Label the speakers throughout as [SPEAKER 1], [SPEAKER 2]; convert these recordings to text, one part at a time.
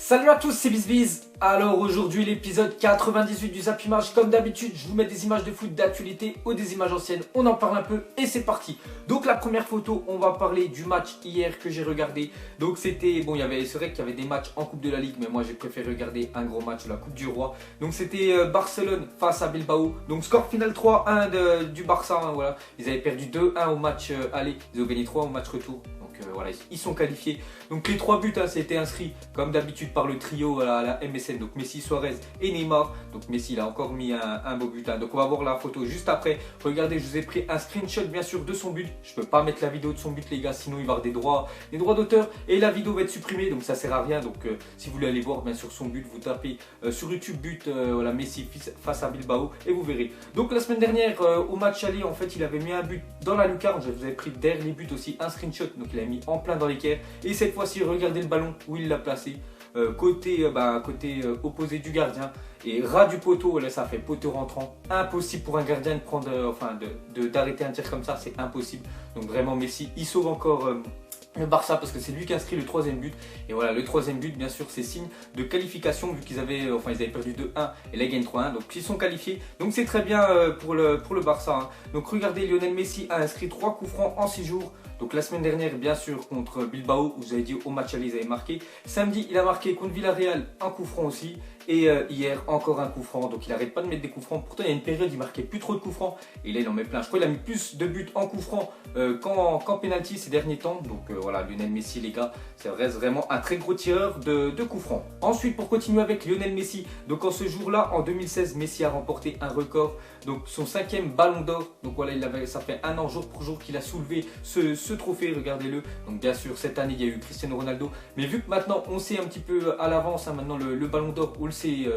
[SPEAKER 1] Salut à tous, c'est BizBiz. Alors aujourd'hui l'épisode 98 du Zap Image. Comme d'habitude, je vous mets des images de foot d'actualité ou des images anciennes. On en parle un peu et c'est parti. Donc la première photo, on va parler du match hier que j'ai regardé. Donc c'était, bon, c'est vrai qu'il y avait des matchs en Coupe de la Ligue, mais moi j'ai préféré regarder un gros match de la Coupe du Roi. Donc c'était Barcelone face à Bilbao. Donc score final 3-1 du Barça, hein, voilà. Ils avaient perdu 2-1 au match aller, ils ont gagné 3 au match retour. Voilà, ils sont qualifiés. Donc les 3 buts, hein, c'était inscrit comme d'habitude par le trio à la MSN. Donc Messi, Suarez et Neymar. Donc Messi, il a encore mis un beau but. Hein. Donc on va voir la photo juste après. Regardez, je vous ai pris un screenshot bien sûr de son but. Je peux pas mettre la vidéo de son but les gars, sinon il va y avoir des droits d'auteur. Et la vidéo va être supprimée, donc ça sert à rien. Donc si vous voulez aller voir bien sûr son but, vous tapez sur YouTube but voilà, Messi face à Bilbao et vous verrez. Donc la semaine dernière au match aller, en fait il avait mis un but dans la lucarne. Je vous avais pris derrière les buts aussi un screenshot. Donc il a mis en plein dans l'équerre et cette fois-ci regardez le ballon où il l'a placé côté opposé du gardien et ras du poteau. Là ça fait poteau rentrant, impossible pour un gardien de prendre d'arrêter un tir comme ça, c'est impossible. Donc vraiment Messi il sauve encore le Barça parce que c'est lui qui a inscrit le 3e but. Et voilà, le 3e but bien sûr c'est signe de qualification vu qu'ils avaient ils avaient perdu 2-1 et là ils gagnent 3-1, donc ils sont qualifiés, donc c'est très bien pour le Barça, hein. Donc regardez, Lionel Messi a inscrit 3 coups francs en 6 jours. Donc la semaine dernière bien sûr contre Bilbao, vous avez dit au match aller ils avaient marqué. Samedi il a marqué contre Villarreal un coup franc aussi. Et hier encore un coup franc, donc il n'arrête pas de mettre des coups francs. Pourtant il y a une période il marquait plus trop de coups francs et là il en met plein. Je crois qu'il a mis plus de buts en coups francs qu'en penalty ces derniers temps. Donc voilà, Lionel Messi les gars, ça reste vraiment un très gros tireur de coups francs. Ensuite pour continuer avec Lionel Messi, donc en ce jour là en 2016 Messi a remporté un record, donc son 5e ballon d'or. Donc voilà, ça fait un an jour pour jour qu'il a soulevé ce trophée, regardez-le. Donc bien sûr cette année il y a eu Cristiano Ronaldo, mais vu que maintenant on sait un petit peu à l'avance, hein, maintenant le ballon d'or on le sait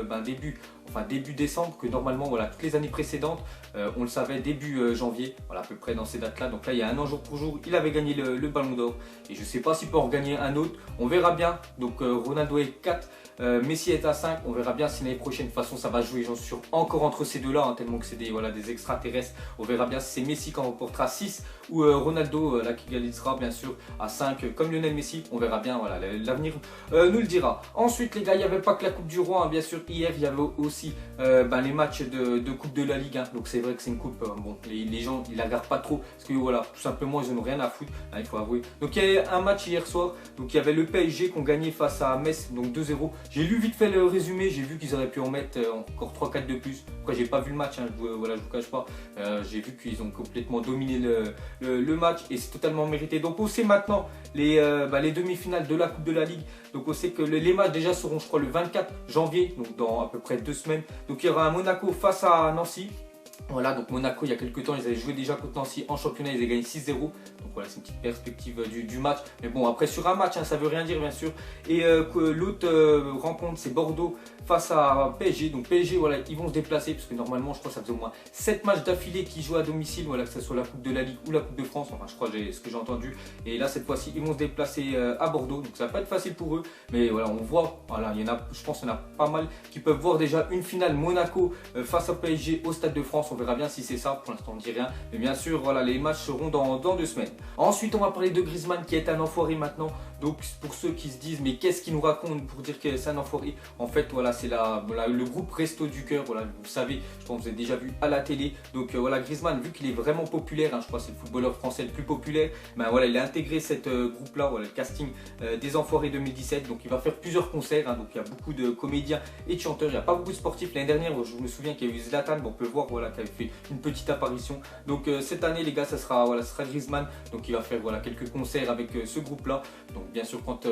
[SPEAKER 1] début décembre, que normalement voilà toutes les années précédentes on le savait début janvier, voilà à peu près dans ces dates là. Donc là il y a un an jour pour jour il avait gagné le ballon d'or et je sais pas s'il peut en gagner un autre, on verra bien. Donc Ronaldo est 4, Messi est à 5, on verra bien si l'année prochaine, de toute façon ça va jouer j'en suis sûr encore entre ces deux là, hein, tellement que c'est des extraterrestres. On verra bien si c'est Messi qui en remportera 6 ou Ronaldo là qui égalisera bien sûr à 5 comme Lionel Messi, on verra bien, voilà l'avenir nous le dira. Ensuite les gars, il n'y avait pas que la Coupe du Roi, hein, bien sûr hier il y avait aussi les matchs de Coupe de la Ligue, hein. Donc c'est vrai que c'est une coupe, bon les gens ils la regardent pas trop parce que voilà tout simplement ils n'ont rien à foutre, hein, il faut avouer. Donc il y avait un match hier soir, donc il y avait le PSG qui ont gagné face à Metz, donc 2-0. J'ai lu vite fait le résumé, j'ai vu qu'ils auraient pu en mettre encore 3-4 de plus. Après j'ai pas vu le match, hein, je vous cache pas, j'ai vu qu'ils ont complètement dominé le match et c'est totalement mérité. Donc on sait maintenant les demi-finales de la Coupe de la Ligue. Donc on sait que les matchs déjà seront je crois le 24 janvier, donc dans à peu près 2 semaines. Donc il y aura un Monaco face à Nancy. Voilà, donc Monaco il y a quelques temps ils avaient joué déjà contre Nancy en championnat, ils avaient gagné 6-0. Donc voilà, c'est une petite perspective du match. Mais bon après sur un match, hein, ça veut rien dire bien sûr. Et l'autre rencontre c'est Bordeaux face à PSG. Donc PSG voilà, ils vont se déplacer parce que normalement je crois que ça faisait au moins 7 matchs d'affilée qui jouent à domicile, voilà, que ce soit la Coupe de la Ligue ou la Coupe de France. Enfin je crois ce que j'ai entendu. Et là cette fois-ci ils vont se déplacer à Bordeaux. Donc ça va pas être facile pour eux. Mais voilà, on voit, voilà, il y en a, je pense qu'il y en a pas mal qui peuvent voir déjà une finale Monaco face à PSG au Stade de France. On verra bien si c'est ça, pour l'instant on ne dit rien. Mais bien sûr, voilà, les matchs seront dans 2 semaines. Ensuite, on va parler de Griezmann qui est un enfoiré maintenant. Donc pour ceux qui se disent mais qu'est-ce qu'il nous raconte pour dire que c'est un enfoiré, en fait voilà c'est le groupe Resto du Cœur, voilà vous savez, je pense que vous avez déjà vu à la télé. Donc voilà, Griezmann vu qu'il est vraiment populaire, hein, je crois que c'est le footballeur français le plus populaire, ben voilà il a intégré cette groupe là, voilà le casting des Enfoirés 2017. Donc il va faire plusieurs concerts, hein, donc il y a beaucoup de comédiens et de chanteurs, il n'y a pas beaucoup de sportifs. L'année dernière je me souviens qu'il y a eu Zlatan, bon, on peut voir voilà qui avait fait une petite apparition. Donc cette année les gars ça sera Griezmann, donc il va faire voilà quelques concerts avec ce groupe là. Donc bien sûr quand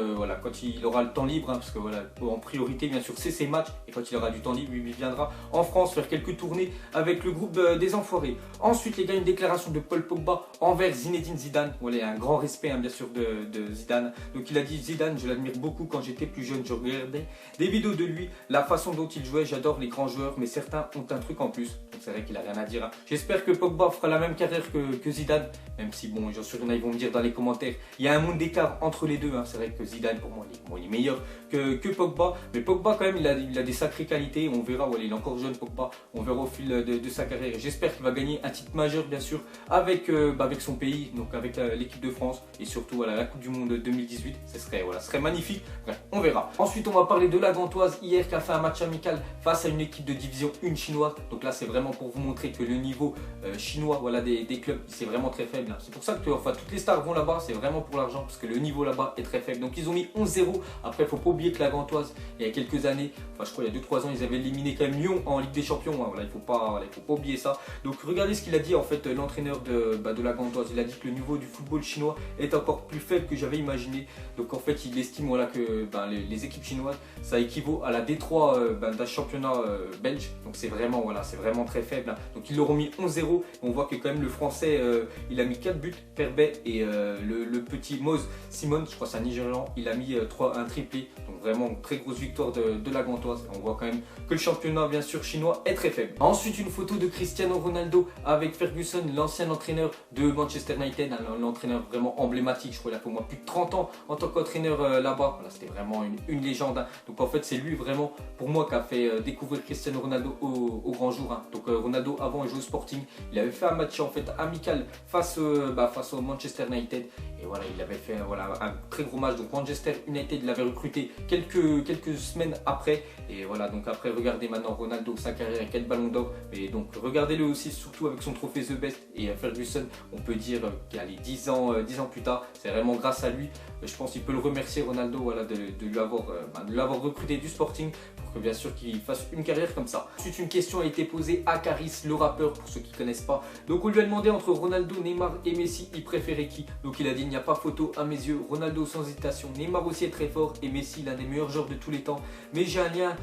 [SPEAKER 1] il aura le temps libre, hein, parce que voilà en priorité bien sûr c'est ses matchs, et quand il aura du temps libre il viendra en France faire quelques tournées avec le groupe des Enfoirés. Ensuite les gars, une déclaration de Paul Pogba envers Zinedine Zidane. Voilà, un grand respect, hein, bien sûr de Zidane. Donc il a dit: Zidane, je l'admire beaucoup, quand j'étais plus jeune je regardais des vidéos de lui, la façon dont il jouait, j'adore les grands joueurs mais certains ont un truc en plus. Donc c'est vrai qu'il a rien à dire. Hein. J'espère que Pogba fera la même carrière que Zidane, même si bon, j'en suis sûr ils vont me dire dans les commentaires, il y a un monde d'écart entre les deux. Hein. C'est vrai que Zidane pour moi, il est meilleur que Pogba, mais Pogba quand même il a des sacrées qualités. On verra, voilà, il est encore jeune Pogba, on verra au fil de sa carrière. J'espère qu'il va gagner un titre majeur bien sûr avec son pays, donc avec l'équipe de France et surtout voilà, la Coupe du Monde 2018. Ce serait magnifique. Bref, on verra. Ensuite, on va parler de la Gantoise hier qui a fait un match amical face à une équipe de division 1 chinoise. Donc là, c'est vraiment pour vous montrer que le niveau chinois, voilà, des clubs, c'est vraiment très faible. Hein. C'est pour ça que toutes les stars vont là-bas, c'est vraiment pour l'argent parce que le niveau là-bas est très faible. Donc ils ont mis 11-0. Après, il faut pas oublier que la Gantoise, il y a quelques années, je crois il y a 2-3 ans, ils avaient éliminé quand même Lyon en Ligue des Champions. Hein. Voilà, il faut pas oublier ça. Donc regardez ce qu'il a dit en fait l'entraîneur de la Gantoise. Il a dit que le niveau du football chinois est encore plus faible que j'avais imaginé. Donc en fait, il estime voilà, que les équipes chinoises, ça équivaut à la D3 d'un championnat belge. Donc c'est vraiment très faible. Hein. Donc ils leur ont mis 11-0. On voit que quand même le français, il a mis 4 buts, Perbet et le petit Moz Simon, je crois c'est un Nigérian, il a mis un triplé. Donc vraiment très grosse victoire de la Gantoise. On voit quand même que le championnat bien sûr chinois est très faible. Ensuite, une photo de Cristiano Ronaldo avec Ferguson, l'ancien entraîneur de Manchester United, l'entraîneur vraiment emblématique. Je crois qu'il a pour moi plus de 30 ans en tant qu'entraîneur là-bas. Voilà, c'était vraiment une légende. Hein. Donc en fait, c'est lui vraiment pour moi qui a fait découvrir Cristiano Ronaldo au grand jour. Hein. Donc Ronaldo avant il jouait au Sporting, il avait fait un match en fait amical face au Manchester United. Et voilà, il avait fait un très gros match. Donc Manchester United l'avait recruté quelques semaines après. Et voilà, donc après regardez maintenant Ronaldo, sa carrière, quel ballon d'or. Et donc regardez-le aussi surtout avec son trophée The Best. Et Ferguson, on peut dire qu'allez 10 ans plus tard, c'est vraiment grâce à lui. Je pense qu'il peut le remercier Ronaldo voilà, de lui avoir recruté du Sporting pour que bien sûr qu'il fasse une carrière comme ça. Ensuite, une question a été posée à Caris, le rappeur, pour ceux qui ne connaissent pas. Donc on lui a demandé entre Ronaldo, Neymar et Messi, il préférait qui? Donc il a dit il n'y a pas photo à mes yeux, Ronaldo sans hésitation, Neymar aussi est très fort et Messi l'un des meilleurs joueurs de tous les temps. Mais j'ai un lien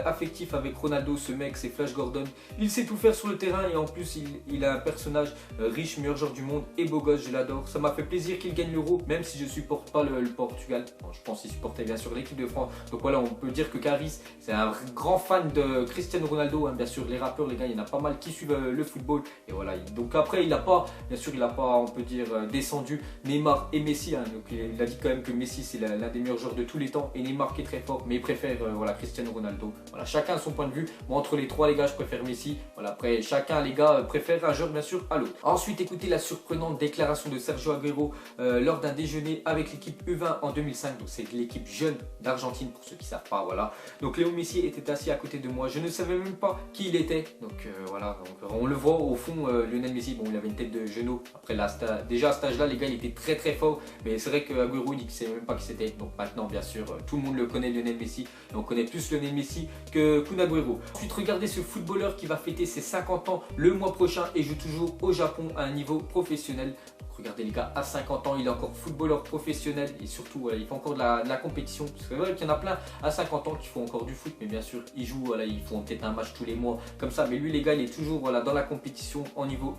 [SPEAKER 1] affectif avec Ronaldo, ce mec c'est Flash Gordon. Il sait tout faire sur le terrain et en plus il a un personnage riche, meilleur joueur du monde et beau gosse, je l'adore. Ça m'a fait plaisir qu'il gagne l'Euro, même si je ne supporte pas le Portugal. Bon, je pense qu'il supportait bien sûr l'équipe de France. Donc voilà, on peut dire que Caris, c'est un grand fan de Cristiano Ronaldo. Hein. Bien sûr, les rappeurs, les gars, il y en a pas mal qui suivent le football. Et voilà, donc après, il n'a pas, on peut dire, descendu Neymar et Messi. Hein. Donc il a dit quand même que Messi, c'est l'un des meilleurs joueurs de tous les temps. Et Neymar qui est très fort, mais il préfère Cristiano Ronaldo. Voilà, chacun a son point de vue. Moi, entre les trois, les gars, je préfère Messi. Voilà, après, chacun, les gars, préfère un joueur, bien sûr, à l'autre. Ensuite, écoutez la surprenante déclaration de Sergio Agüero lors d'un déjeuner avec l'équipe U20 en 2005. Donc c'est l'équipe jeune d'Argentine pour ceux qui ne savent pas. Voilà. Donc Léo Messi était assis à côté de moi. Je ne savais même pas qui il était. Donc voilà. Donc, on le voit au fond. Lionel Messi, bon, il avait une tête de genou. Après là, déjà à cet âge-là, les gars, il était très très fort. Mais c'est vrai que Agüero, il dit qu'il ne savait même pas qui c'était. Donc maintenant, bien sûr, tout le monde le connaît, Lionel Messi. Et on connaît plus Lionel Messi que Kun Agüero. Ensuite, regardez ce footballeur qui va fêter ses 50 ans le mois prochain et joue toujours au Japon à un niveau professionnel. Regardez les gars, à 50 ans, il est encore footballeur professionnel et surtout, il fait encore de la compétition. C'est vrai qu'il y en a plein à 50 ans qui font encore du foot, mais bien sûr, ils jouent, voilà, ils font peut-être un match tous les mois comme ça. Mais lui, les gars, il est toujours dans la compétition en niveau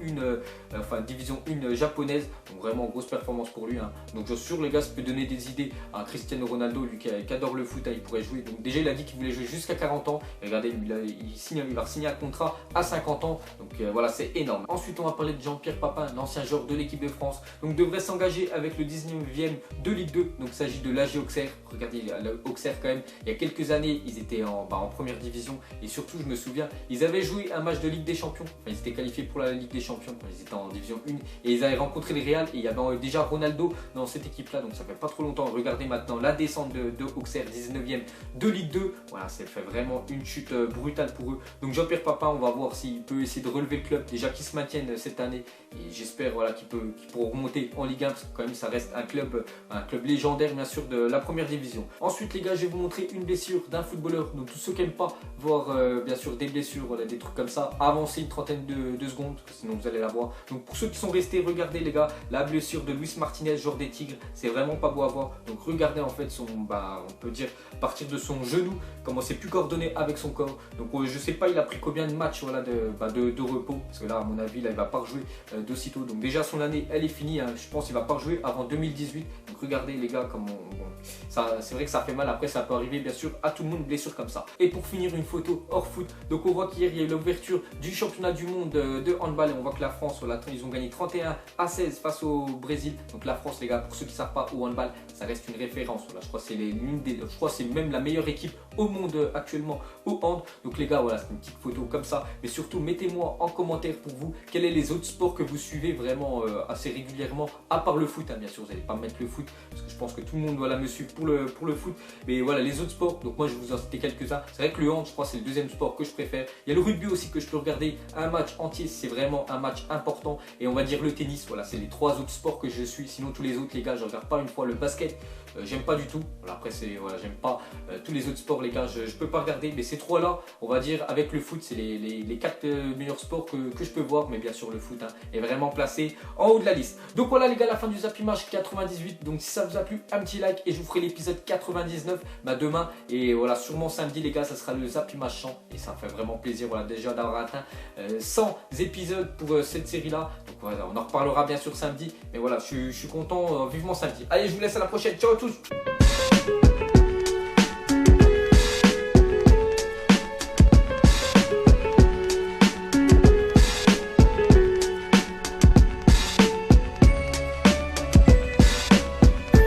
[SPEAKER 1] 1, division 1 japonaise. Donc vraiment, grosse performance pour lui. Hein. Donc je suis sûr, les gars, ça peut donner des idées à Cristiano Ronaldo, lui qui adore le foot, hein, il pourrait jouer. Donc déjà, il a dit qu'il voulait jouer jusqu'à 40 ans. Et regardez, il va signer un contrat à 50 ans. Donc voilà, c'est énorme. Ensuite, on va parler de Jean-Pierre Papin, l'ancien joueur de l'équipe de France. Donc devrait s'engager avec le 19e de Ligue 2. Donc il s'agit de l'AG Auxerre. Regardez Auxerre quand même. Il y a quelques années, ils étaient en première division. Et surtout, je me souviens, ils avaient joué un match de Ligue des Champions. Enfin, ils étaient qualifiés pour la Ligue des Champions. Ils étaient en division 1. Et ils avaient rencontré le Real. Et il y avait déjà Ronaldo dans cette équipe-là. Donc ça fait pas trop longtemps. Regardez maintenant la descente de Auxerre, 19e de Ligue 2. Voilà, ça fait vraiment une chute brutale pour eux. Donc Jean-Pierre Papin, on va voir s'il peut essayer de relever le club. Déjà qu'ils se maintiennent cette année. Et j'espère qu'ils pourront remonter en Ligue 1 parce que quand même ça reste un club légendaire bien sûr de la première division. Ensuite les gars, je vais vous montrer une blessure d'un footballeur. Donc tous ceux qui n'aiment pas voir bien sûr des blessures, des trucs comme ça, avancez une trentaine de secondes parce que sinon vous allez la voir. Donc pour ceux qui sont restés, regardez les gars, la blessure de Luis Martinez, joueur des Tigres, c'est vraiment pas beau à voir. Donc regardez en fait son, on peut dire à partir de son genou, comment c'est plus coordonné avec son corps. Donc je sais pas il a pris combien de matchs de repos parce que là à mon avis là il va pas rejouer d'aussitôt. Donc déjà son année elle est finie. Hein. Je pense qu'il va pas rejouer avant 2018. Donc regardez les gars, c'est vrai que ça fait mal. Après ça peut arriver bien sûr à tout le monde, blessure comme ça. Et pour finir, une photo hors foot. Donc on voit qu'hier il y a eu l'ouverture du championnat du monde de handball et on voit que la France, voilà, ils ont gagné 31-16 face au Brésil. Donc la France, les gars, pour ceux qui ne savent pas, au handball, ça reste une référence. Voilà, je crois que c'est même la meilleure équipe au monde actuellement au hand. Donc les gars, voilà, c'est une petite photo comme ça. Mais surtout, mettez-moi en commentaire pour vous quels sont les autres sports que vous suivez vraiment assez régulièrement, à part le foot. Hein, bien sûr, vous n'allez pas mettre le foot parce que je pense que tout le monde doit me suivre pour le foot. Mais voilà, les autres sports. Donc moi, je vais vous en citer quelques-uns. C'est vrai que le hand, je crois, c'est le deuxième sport que je préfère. Il y a le rugby aussi que je peux regarder un match entier. C'est vraiment un match important. Et on va dire le tennis. Voilà, c'est les trois autres sports que je suis. Sinon, tous les autres, les gars, je regarde pas une fois le basket. J'aime pas du tout. Voilà, après, voilà, j'aime pas tous les autres sports, les gars. Je peux pas regarder. Mais ces trois-là, on va dire avec le foot, c'est les quatre meilleurs sports que je peux voir. Mais bien sûr, le foot est vraiment placé en haut de la liste. Donc voilà, les gars, la fin du Zap Image 98. Donc si ça vous a plu, un petit like et je vous ferai l'épisode 99 demain. Et voilà, sûrement samedi, les gars, ça sera le Zap Image 100. Et ça me fait vraiment plaisir, voilà, déjà d'avoir atteint 100 épisodes pour cette série-là. Donc voilà, on en reparlera bien sûr samedi. Mais voilà, je suis content, vivement samedi. Allez, je vous laisse à la prochaine. Ciao à tous.